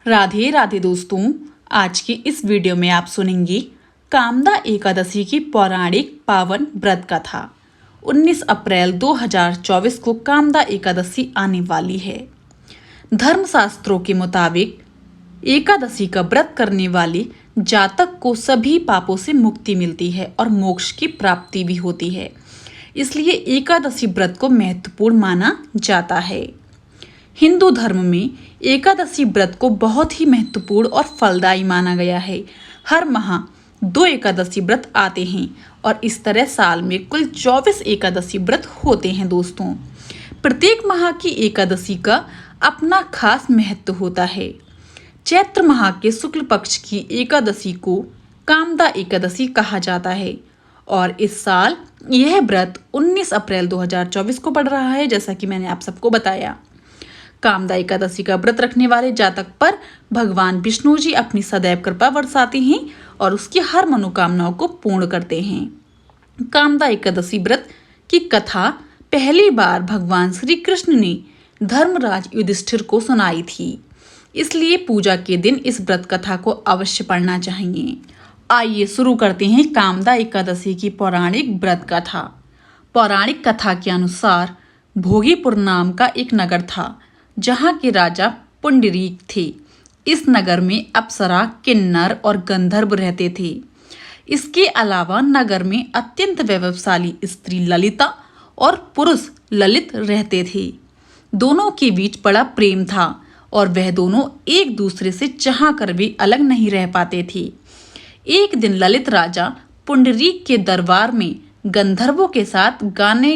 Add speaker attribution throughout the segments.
Speaker 1: राधे राधे दोस्तों, आज की इस वीडियो में आप सुनेंगे कामदा एकादशी की पौराणिक पावन व्रत कथा। 19 अप्रैल 2024 को कामदा एकादशी आने वाली है। धर्मशास्त्रों के मुताबिक एकादशी का व्रत करने वाले जातक को सभी पापों से मुक्ति मिलती है और मोक्ष की प्राप्ति भी होती है। इसलिए एकादशी व्रत को महत्वपूर्ण माना जाता है। हिंदू धर्म में एकादशी व्रत को बहुत ही महत्वपूर्ण और फलदायी माना गया है। हर माह 2 एकादशी व्रत आते हैं और इस तरह साल में कुल 24 एकादशी व्रत होते हैं। दोस्तों, प्रत्येक माह की एकादशी का अपना खास महत्व होता है। चैत्र माह के शुक्ल पक्ष की एकादशी को कामदा एकादशी कहा जाता है और इस साल यह व्रत 19 अप्रैल 2024 को पड़ रहा है, जैसा कि मैंने आप सबको बताया। कामदा एकादशी का व्रत रखने वाले जातक पर भगवान विष्णु जी अपनी सदैव कृपा बरसाते हैं और उसकी हर मनोकामनाओं को पूर्ण करते हैं। कामदा एकादशी व्रत की कथा पहली बार भगवान श्री कृष्ण ने धर्मराज युधिष्ठिर को सुनाई थी, इसलिए पूजा के दिन इस व्रत कथा को अवश्य पढ़ना चाहिए। आइए शुरू करते हैं कामदा एकादशी की पौराणिक व्रत कथा। पौराणिक कथा के अनुसार भोगीपुर नाम का एक नगर था जहाँ के राजा पुंडरीक थे। इस नगर में अप्सरा, किन्नर और गंधर्व रहते थे। इसके अलावा नगर में अत्यंत वैभवशाली स्त्री ललिता और पुरुष ललित रहते थे। दोनों के बीच बड़ा प्रेम था और वह दोनों एक दूसरे से चाह कर भी अलग नहीं रह पाते थे। एक दिन ललित राजा पुंडरीक के दरबार में गंधर्वों के साथ गाने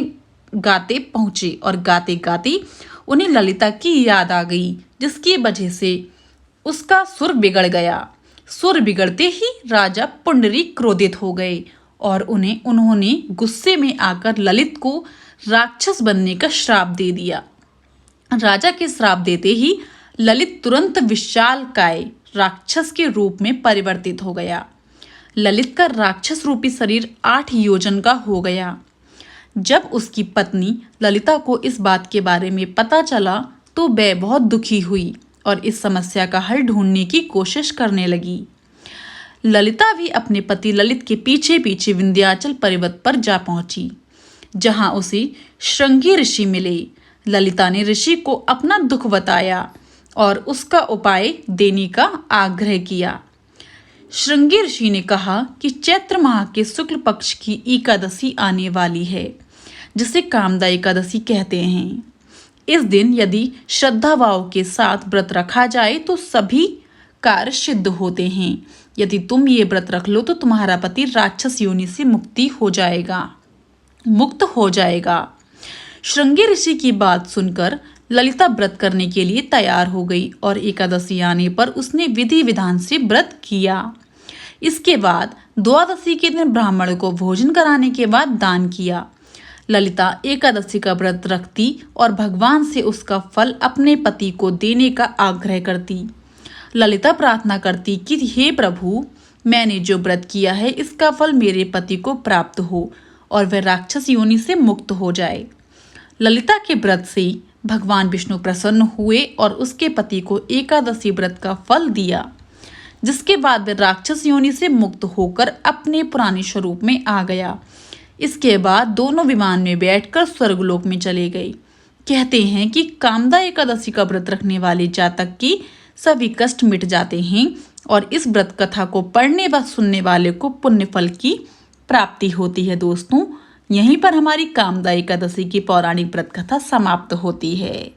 Speaker 1: गाते पहुंचे और गाते गाते उन्हें ललिता की याद आ गई, जिसकी वजह से उसका सुर बिगड़ गया। सुर बिगड़ते ही राजा पुंडरीक क्रोधित हो गए और उन्होंने गुस्से में आकर ललित को राक्षस बनने का श्राप दे दिया। राजा के श्राप देते ही ललित तुरंत विशालकाय राक्षस के रूप में परिवर्तित हो गया। ललित का राक्षस रूपी शरीर 8 योजन का हो गया। जब उसकी पत्नी ललिता को इस बात के बारे में पता चला तो वह बहुत दुखी हुई और इस समस्या का हल ढूंढने की कोशिश करने लगी। ललिता भी अपने पति ललित के पीछे पीछे विंध्याचल पर्वत पर जा पहुंची, जहां उसे श्रृंगी ऋषि मिले। ललिता ने ऋषि को अपना दुख बताया और उसका उपाय देने का आग्रह किया। श्रृंगी ऋषि ने कहा कि चैत्र माह के शुक्ल पक्ष की एकादशी आने वाली है, जिसे कामदा एकादशी कहते हैं। इस दिन यदि श्रद्धा भाव के साथ व्रत रखा जाए तो सभी कार्य सिद्ध होते हैं। यदि तुम ये व्रत रख लो तो तुम्हारा पति राक्षस योनि से मुक्त हो जाएगा। श्रृंगी ऋषि की बात सुनकर ललिता व्रत करने के लिए तैयार हो गई और एकादशी आने पर उसने विधि विधान से व्रत किया। इसके बाद द्वादशी के दिन ब्राह्मण को भोजन कराने के बाद दान किया। ललिता एकादशी का व्रत रखती और भगवान से उसका फल अपने पति को देने का आग्रह करती। ललिता प्रार्थना करती कि हे प्रभु, मैंने जो व्रत किया है इसका फल मेरे पति को प्राप्त हो और वह राक्षस योनि से मुक्त हो जाए। ललिता के व्रत से भगवान विष्णु प्रसन्न हुए और उसके पति को एकादशी व्रत का फल दिया, जिसके बाद वह राक्षस योनि से मुक्त होकर अपने पुराने स्वरूप में आ गया। इसके बाद दोनों विमान में बैठकर स्वर्गलोक में चले गए। कहते हैं कि कामदा एकादशी का व्रत रखने वाले जातक की सभी कष्ट मिट जाते हैं और इस व्रत कथा को पढ़ने व सुनने वाले को पुण्य फल की प्राप्ति होती है। दोस्तों, यहीं पर हमारी कामदा एकादशी की पौराणिक व्रत कथा समाप्त होती है।